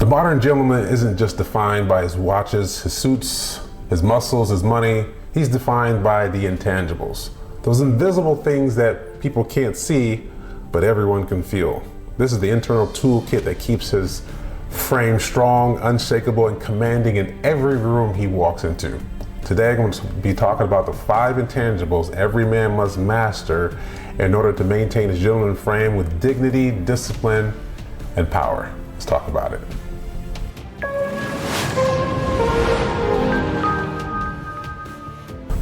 The modern gentleman isn't just defined by his watches, his suits, his muscles, his money. He's defined by the intangibles. Those invisible things that people can't see, but everyone can feel. This is the internal toolkit that keeps his frame strong, unshakable, and commanding in every room he walks into. Today I'm going to be talking about the 5 intangibles every man must master in order to maintain his gentleman frame with dignity, discipline, and power. Let's talk about it.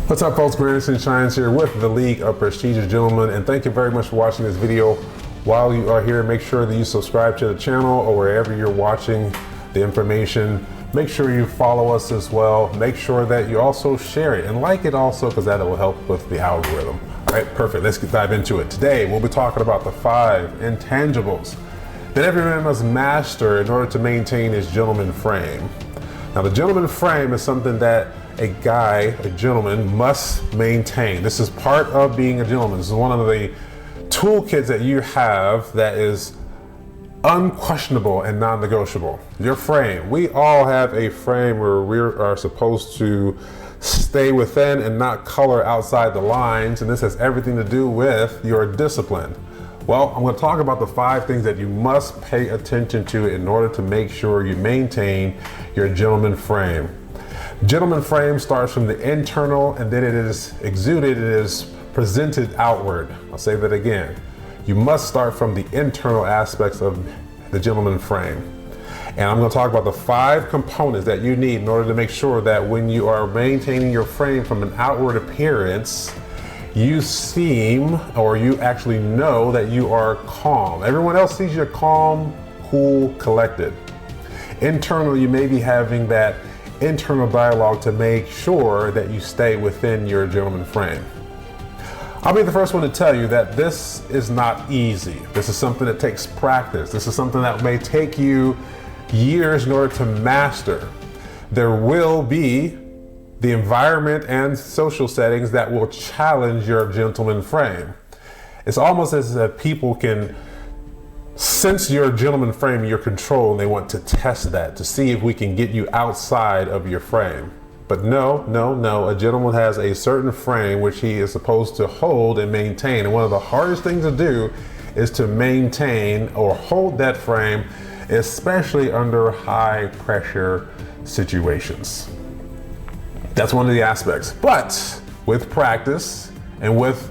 What's up, folks? Grandison Shines here with the League of Prestigious Gentlemen, and thank you very much for watching this video. While you are here, make sure that you subscribe to the channel or wherever you're watching the information. Make sure you follow us as well. Make sure that you also share it and like it also, because that will help with the algorithm. All right, perfect. Let's dive into it. Today, we'll be talking about the 5 intangibles that every man must master in order to maintain his gentleman frame. Now, the gentleman frame is something that a gentleman must maintain. This is part of being a gentleman. This is one of the toolkits that you have that is unquestionable and non-negotiable. Your frame. We all have a frame where we are supposed to stay within and not color outside the lines, and this has everything to do with your discipline. Well, I'm going to talk about the 5 things that you must pay attention to in order to make sure you maintain your gentleman frame. Gentleman frame starts from the internal, and then it is exuded, it is presented outward. I'll say that again. You must start from the internal aspects of the gentleman frame. And I'm going to talk about the 5 components that you need in order to make sure that when you are maintaining your frame from an outward appearance, you seem, or you actually know, that you are calm. Everyone else sees you calm, cool, collected. Internally, you may be having that internal dialogue to make sure that you stay within your gentleman frame. I'll be the first one to tell you that this is not easy. This is something that takes practice. This is something that may take you years in order to master. There will be the environment and social settings that will challenge your gentleman frame. It's almost as if people can sense your gentleman frame, your control, and they want to test that to see if we can get you outside of your frame. But no, a gentleman has a certain frame which he is supposed to hold and maintain. And one of the hardest things to do is to maintain or hold that frame, especially under high pressure situations. That's one of the aspects. But with practice and with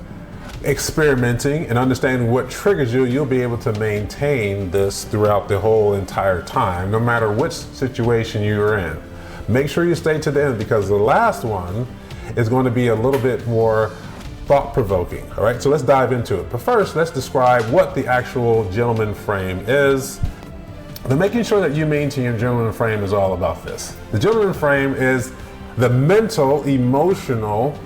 experimenting and understanding what triggers you, you'll be able to maintain this throughout the whole entire time, no matter which situation you're in. Make sure you stay to the end, because the last one is going to be a little bit more thought-provoking. All right, so let's dive into it. But first, let's describe what the actual gentleman frame is. The making sure that you maintain your gentleman frame is all about this. The gentleman frame is the mental, emotional,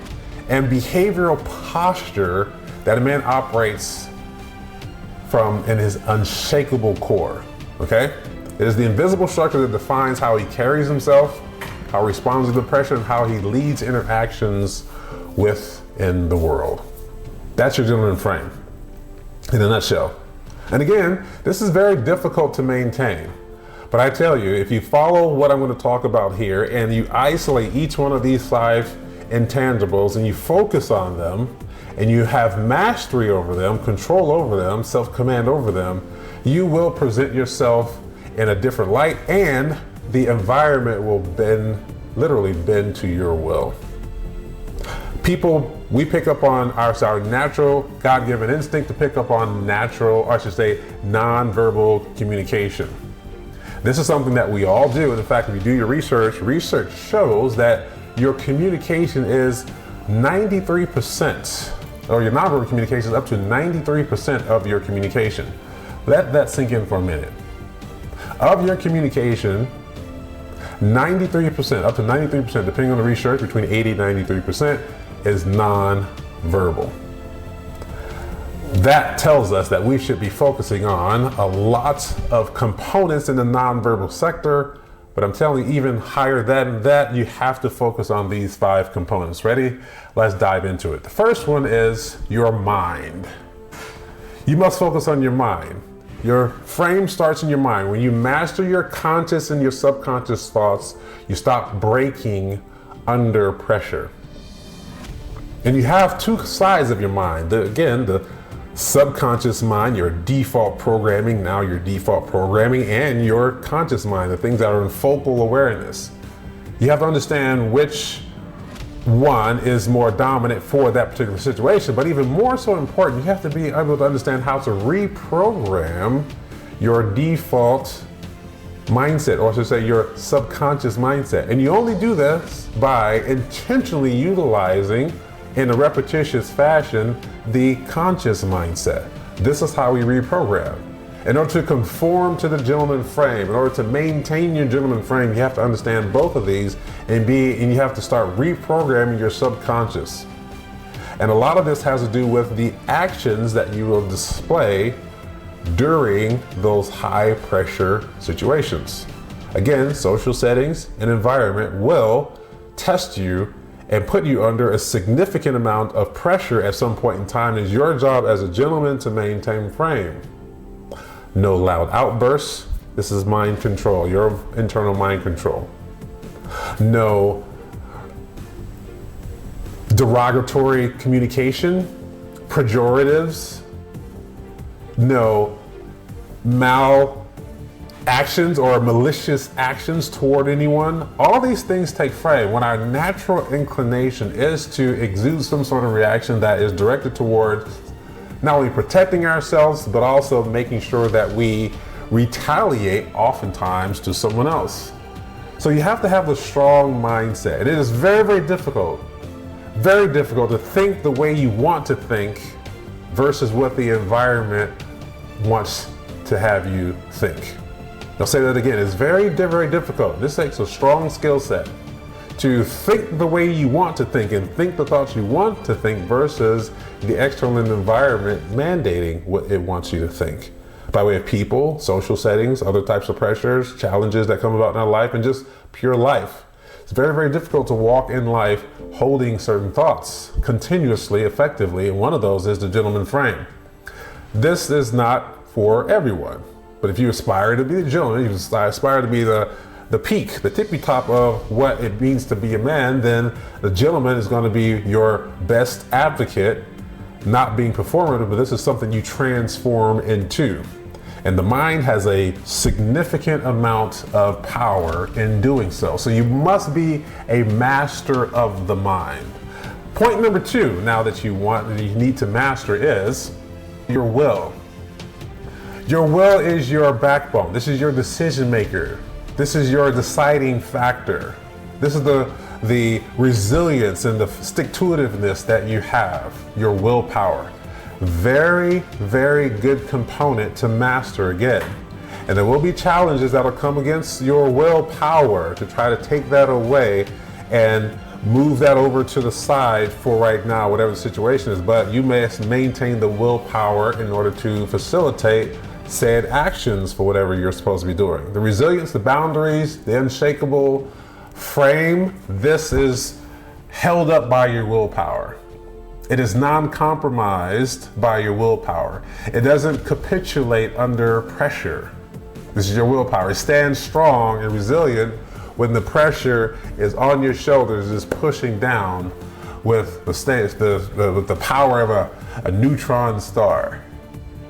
and behavioral posture that a man operates from in his unshakable core, okay? It is the invisible structure that defines how he carries himself, how he responds to pressure, and how he leads interactions within the world. That's your gentleman frame in a nutshell. And again, this is very difficult to maintain. But I tell you, if you follow what I'm going to talk about here and you isolate each one of these 5 intangibles and you focus on them and you have mastery over them, control over them, self-command over them, you will present yourself in a different light, and the environment will literally bend to your will. People, we pick up on our natural God-given instinct to pick up on natural, or I should say, non-verbal communication. This is something that we all do. And in fact, if you do your research shows that your communication is 93%, or your nonverbal communication is up to 93% of your communication. Let that sink in for a minute. Of your communication, 93%, up to 93%, depending on the research, between 80 and 93% is non-verbal. That tells us that we should be focusing on a lot of components in the nonverbal sector, but I'm telling you, even higher than that, you have to focus on these 5 components. Ready? Let's dive into it. The first one is your mind. You must focus on your mind. Your frame starts in your mind. When you master your conscious and your subconscious thoughts, you stop breaking under pressure. And you have two sides of your mind. The subconscious mind, your default programming, now your default programming, and your conscious mind, the things that are in focal awareness. You have to understand which one is more dominant for that particular situation, but even more so important, you have to be able to understand how to reprogram your default mindset, or I should say your subconscious mindset. And you only do this by intentionally utilizing, in a repetitious fashion, the conscious mindset. This is how we reprogram. In order to conform to the gentleman frame, in order to maintain your gentleman frame, you have to understand both of these and you have to start reprogramming your subconscious. And a lot of this has to do with the actions that you will display during those high pressure situations. Again, social settings and environment will test you and put you under a significant amount of pressure at some point in time. It's your job as a gentleman to maintain frame. No loud outbursts. This is mind control, your internal mind control. No derogatory communication, pejoratives, no actions or malicious actions toward anyone. All these things take frame when our natural inclination is to exude some sort of reaction that is directed toward not only protecting ourselves, but also making sure that we retaliate oftentimes to someone else. So you have to have a strong mindset. It is very, very difficult to think the way you want to think versus what the environment wants to have you think. I'll say that again. It's very, very difficult. This takes a strong skill set to think the way you want to think and think the thoughts you want to think versus the external environment mandating what it wants you to think. By way of people, social settings, other types of pressures, challenges that come about in our life, and just pure life. It's very, very difficult to walk in life holding certain thoughts continuously, effectively, and one of those is the gentleman frame. This is not for everyone, but if you aspire to be the gentleman, you aspire to be the peak, the tippy top of what it means to be a man, then the gentleman is going to be your best advocate, not being performative, but this is something you transform into. And the mind has a significant amount of power in doing so. So you must be a master of the mind. Point number two, now that you need to master, is your will. Your will is your backbone. This is your decision maker. This is your deciding factor. This is the resilience and the stick-to-itiveness that you have, your willpower. Very, very good component to master again. And there will be challenges that will come against your willpower to try to take that away and move that over to the side for right now, whatever the situation is. But you must maintain the willpower in order to facilitate said actions for whatever you're supposed to be doing. The resilience, the boundaries, the unshakable frame, this is held up by your willpower. It is non-compromised by your willpower. It doesn't capitulate under pressure. This is your willpower. It stands strong and resilient when the pressure is on your shoulders, just pushing down with the power of a neutron star.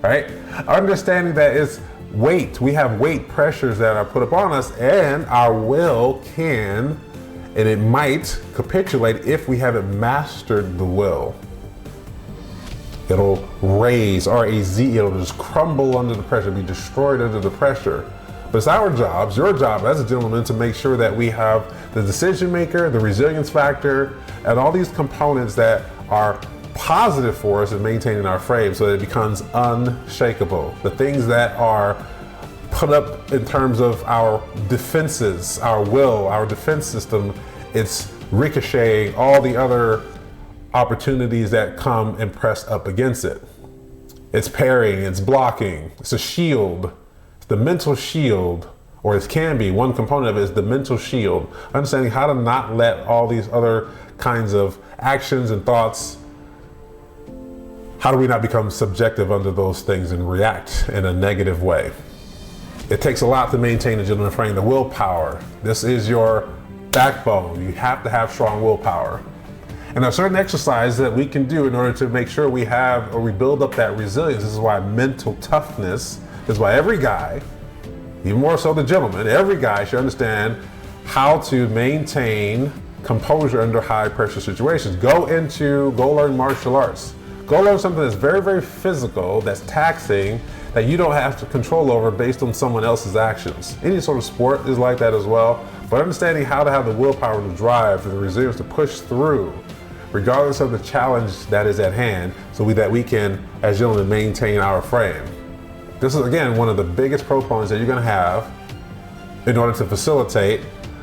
Right? Understanding that it's weight. We have weight pressures that are put upon us, and our will can, and it might capitulate if we haven't mastered the will. It'll raise, R-A-Z, it'll just crumble under the pressure, be destroyed under the pressure. But it's our job, your job as a gentleman, to make sure that we have the decision maker, the resilience factor, and all these components that are positive for us in maintaining our frame so that it becomes unshakable. The things that are put up in terms of our defenses, our will, our defense system, it's ricocheting all the other opportunities that come and press up against it. It's parrying, it's blocking, it's a shield. It's the mental shield, or it can be, one component of it is the mental shield. Understanding how to not let all these other kinds of actions and thoughts, How do we not become subjective under those things and react in a negative way? It takes a lot to maintain a gentleman frame. The willpower. This is your backbone. You have to have strong willpower. And there are certain exercises that we can do in order to make sure we have or we build up that resilience. This is why mental toughness is why every guy, even more so the gentleman, every guy should understand how to maintain composure under high pressure situations. Go learn martial arts. Go learn something that's very, very physical, that's taxing, that you don't have to control over based on someone else's actions. Any sort of sport is like that as well. But understanding how to have the willpower, the drive, and the resilience to push through, regardless of the challenge that is at hand, so that we can, as gentlemen, maintain our frame. This is, again, one of the biggest proponents that you're going to have in order to facilitate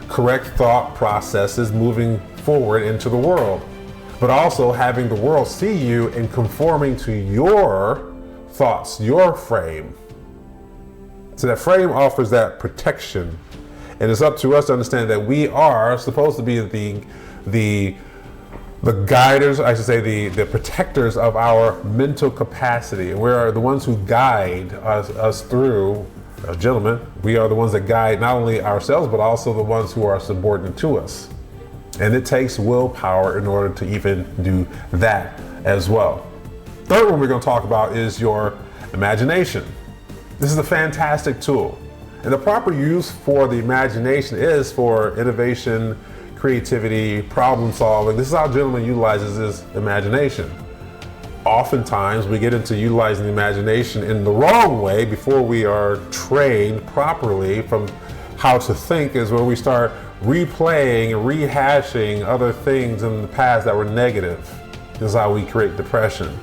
correct thought processes moving forward into the world, but also having the world see you and conforming to your thoughts, your frame. So that frame offers that protection, and it's up to us to understand that we are supposed to be the guiders, I should say, the protectors of our mental capacity. And we are the ones who guide us through. Gentlemen, we are the ones that guide not only ourselves, but also the ones who are subordinate to us. And it takes willpower in order to even do that as well. Third one we're going to talk about is your imagination. This is a fantastic tool. And the proper use for the imagination is for innovation, creativity, problem solving. This is how gentleman utilizes his imagination. Oftentimes we get into utilizing the imagination in the wrong way before we are trained properly from how to think, is where we start replaying and rehashing other things in the past that were negative. This is how we create depression.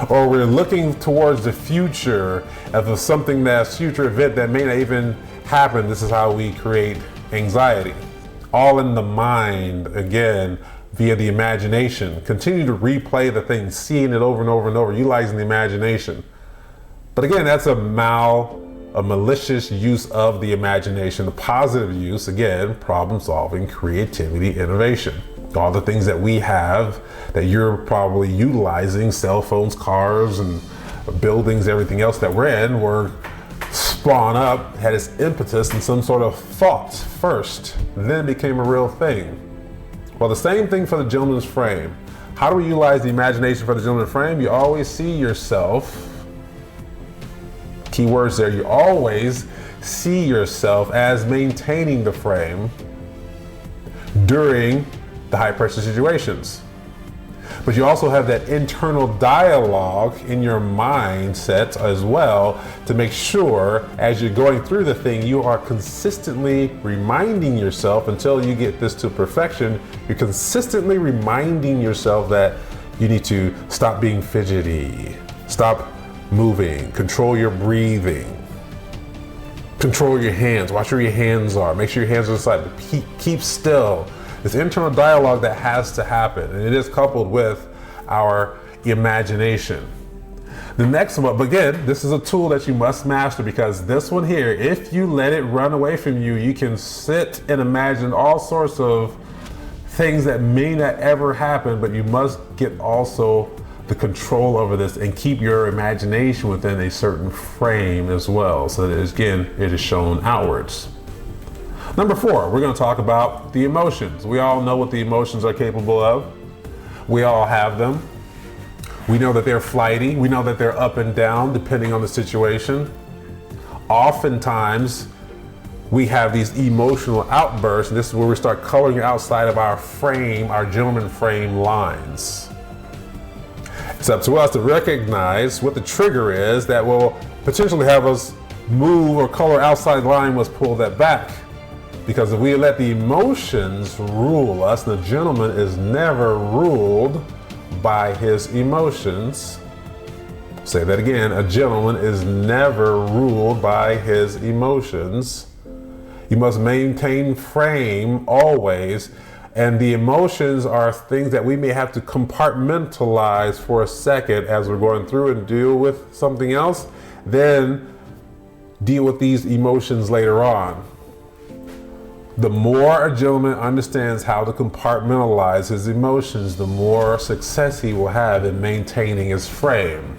Or we're looking towards the future of something that's future event that may not even happen. This is how we create anxiety. All in the mind, again, via the imagination. Continue to replay the thing, seeing it over and over and over, utilizing the imagination. But again, that's a malicious use of the imagination. The positive use, again, problem solving, creativity, innovation. All the things that we have that you're probably utilizing, cell phones, cars, and buildings, everything else that we're in, were spawned up, had its impetus in some sort of thought first, then became a real thing. Well, the same thing for the gentleman's frame. How do we utilize the imagination for the gentleman's frame? You always see yourself, key words there, you always see yourself as maintaining the frame during the high pressure situations. But you also have that internal dialogue in your mindset as well to make sure as you're going through the thing, you are consistently reminding yourself, until you get this to perfection, you're consistently reminding yourself that you need to stop being fidgety, stop moving, control your breathing, control your hands, watch where your hands are, make sure your hands are aside, but keep still. This internal dialogue that has to happen, and it is coupled with our imagination. The next one, but again, this is a tool that you must master, because this one here, if you let it run away from you, you can sit and imagine all sorts of things that may not ever happen, but you must get also the control over this and keep your imagination within a certain frame as well, so that again, it is shown outwards. Number 4, we're going to talk about the emotions. We all know what the emotions are capable of. We all have them. We know that they're flighty. We know that they're up and down depending on the situation. Oftentimes, we have these emotional outbursts, and this is where we start coloring outside of our frame, our gentleman frame lines. It's up to us to recognize what the trigger is that will potentially have us move or color outside the line, must pull that back. Because if we let the emotions rule us, the gentleman is never ruled by his emotions. Say that again, a gentleman is never ruled by his emotions. You must maintain frame always, and the emotions are things that we may have to compartmentalize for a second as we're going through and deal with something else, then deal with these emotions later on. The more a gentleman understands how to compartmentalize his emotions, the more success he will have in maintaining his frame.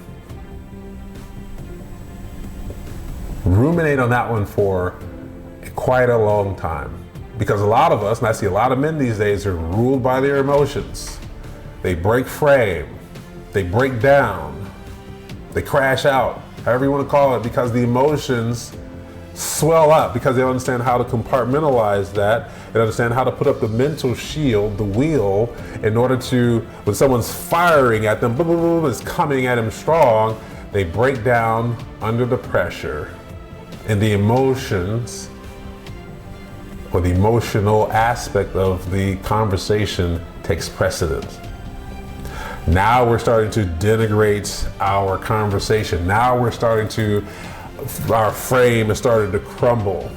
Ruminate on that one for quite a long time. Because a lot of us, and I see a lot of men these days, are ruled by their emotions. They break frame, they break down, they crash out, however you want to call it, because the emotions swell up, because they understand how to compartmentalize that. They understand how to put up the mental shield, the wheel, in order to, when someone's firing at them, boom, boom, boom, is coming at them strong, they break down under the pressure. And the emotions, or the emotional aspect of the conversation, takes precedence. Now we're starting to denigrate our conversation. Now we're starting to, our frame is starting to crumble.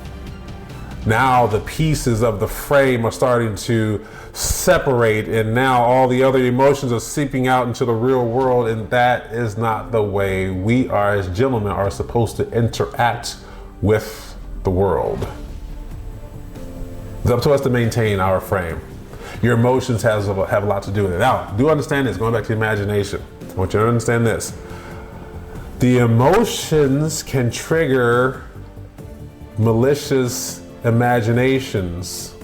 Now the pieces of the frame are starting to separate, and now all the other emotions are seeping out into the real world, and that is not the way we are as gentlemen are supposed to interact with the world. It's up to us to maintain our frame. Your emotions have a lot to do with it. Now, do understand this, going back to the imagination. I want you to understand this. The emotions can trigger malicious imaginations.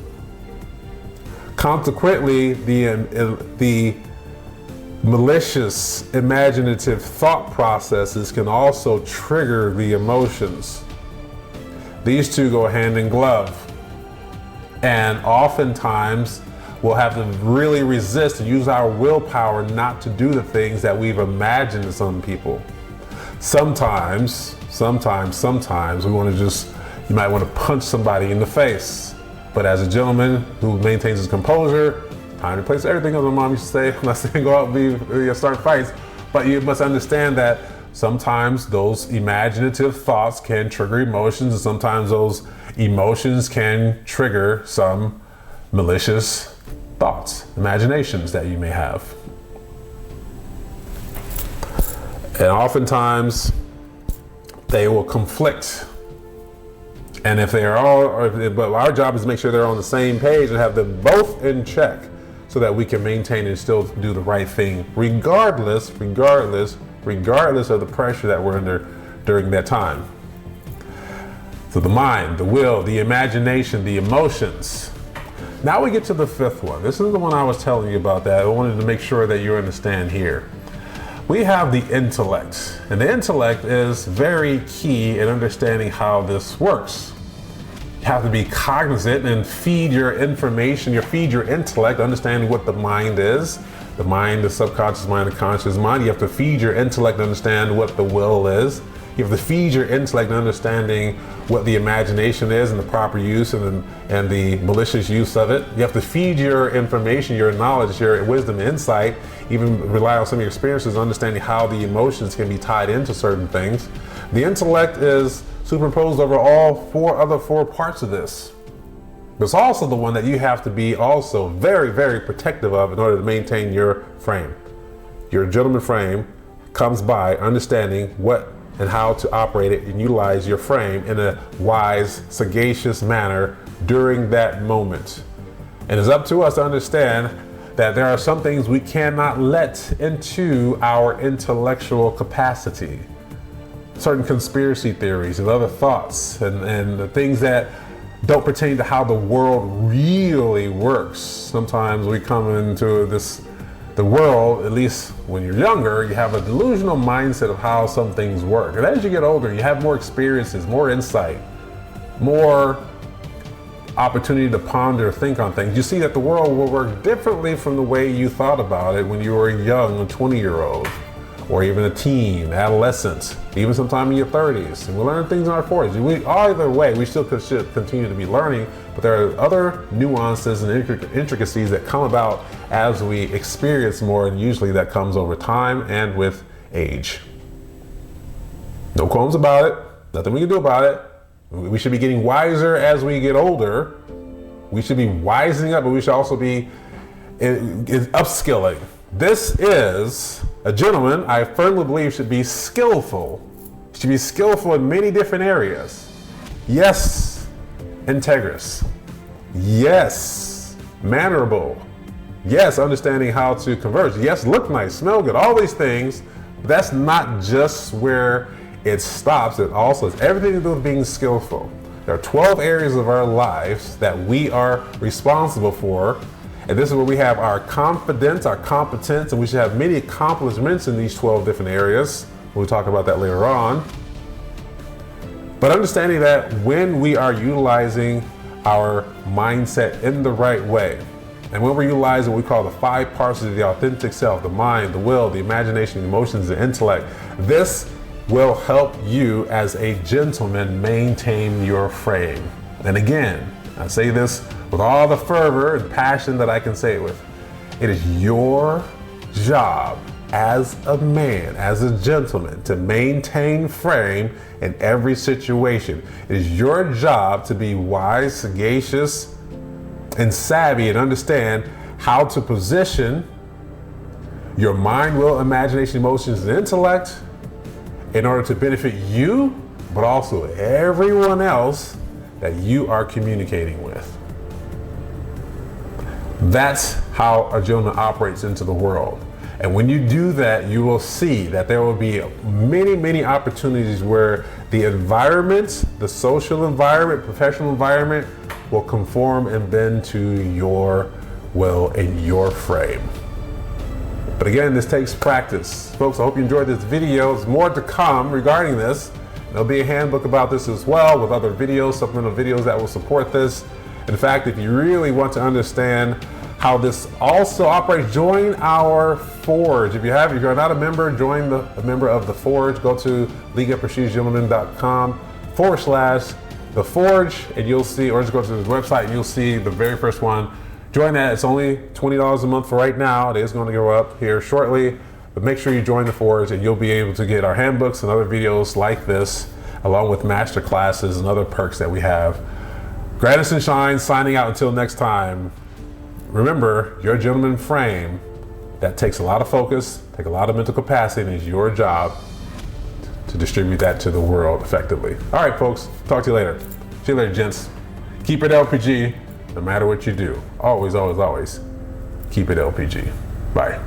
Consequently, the malicious imaginative thought processes can also trigger the emotions. These two go hand in glove. And oftentimes, we'll have to really resist and use our willpower not to do the things that we've imagined to some people. Sometimes we want to just, you might want to punch somebody in the face. But as a gentleman who maintains his composure, time to place everything, as my mom used to say. I'm not saying go out and start fights, but you must understand that sometimes those imaginative thoughts can trigger emotions, and sometimes those emotions can trigger some malicious thoughts, imaginations that you may have. And oftentimes they will conflict. And if they are all, but our job is to make sure they're on the same page and have them both in check so that we can maintain and still do the right thing, regardless of the pressure that we're under during that time. So the mind, the will, the imagination, the emotions. Now we get to the fifth one. This is the one I was telling you about that I wanted to make sure that you understand here. We have the intellect, and the intellect is very key in understanding how this works. You have to be cognizant and feed your information, feed your intellect, understanding what the mind is. The mind, the subconscious mind, the conscious mind. You have to feed your intellect to understand what the will is. You have to feed your intellect understanding what the imagination is and the proper use and the malicious use of it. You have to feed your information, your knowledge, your wisdom, insight, even rely on some of your experiences, understanding how the emotions can be tied into certain things. The intellect is superimposed over all four parts of this. It's also the one that you have to be also very, very protective of in order to maintain your frame. Your gentleman frame comes by understanding what and how to operate it and utilize your frame in a wise, sagacious manner during that moment. And it's up to us to understand that there are some things we cannot let into our intellectual capacity. Certain conspiracy theories and other thoughts and the things that don't pertain to how the world really works. Sometimes we come into the world, at least when you're younger, you have a delusional mindset of how some things work. And as you get older, you have more experiences, more insight, more opportunity to ponder, think on things. You see that the world will work differently from the way you thought about it when you were a young 20-year-old, or even a teen, adolescent, even sometime in your 30s. And we learn things in our 40s. Either way, we still should continue to be learning, but there are other nuances and intricacies that come about as we experience more, and usually that comes over time and with age. No qualms about it, nothing we can do about it. We should be getting wiser as we get older. We should be wising up, but we should also be upskilling. This is a gentleman, I firmly believe, should be skillful. Should be skillful in many different areas. Yes, integrous. Yes, mannerable. Yes, understanding how to converse. Yes, look nice, smell good, all these things. But that's not just where it stops. It also has everything to do with being skillful. There are 12 areas of our lives that we are responsible for. And this is where we have our confidence, our competence, and we should have many accomplishments in these 12 different areas. We'll talk about that later on. But understanding that when we are utilizing our mindset in the right way, and when we're utilizing what we call the 5 parts of the authentic self, the mind, the will, the imagination, the emotions, the intellect, this will help you as a gentleman maintain your frame. And again, I say this with all the fervor and passion that I can say it with. It is your job as a man, as a gentleman, to maintain frame in every situation. It is your job to be wise, sagacious, and savvy and understand how to position your mind, will, imagination, emotions, and intellect in order to benefit you, but also everyone else that you are communicating with. That's how a gentleman operates into the world. And when you do that, you will see that there will be many, many opportunities where the environment, the social environment, professional environment, will conform and bend to your will and your frame. But again, this takes practice. Folks, I hope you enjoyed this video. There's more to come regarding this. There'll be a handbook about this as well, with other videos, supplemental videos that will support this. In fact, if you really want to understand how this also operates, join our Forge. If you're not a member, join a member of the Forge. Go to leagueofprestigegentlemen.com/the Forge, and you'll see, or just go to the website and you'll see the very first one. Join that. It's only $20 a month for right now. It is going to go up here shortly, but make sure you join the Forge and you'll be able to get our handbooks and other videos like this, along with master classes and other perks that we have. Grandison Shine, signing out until next time. Remember, your gentleman frame, that takes a lot of focus, take a lot of mental capacity, and it's your job to distribute that to the world effectively. All right, folks, talk to you later. See you later, gents. Keep it LPG, no matter what you do. Always, always, always keep it LPG. Bye.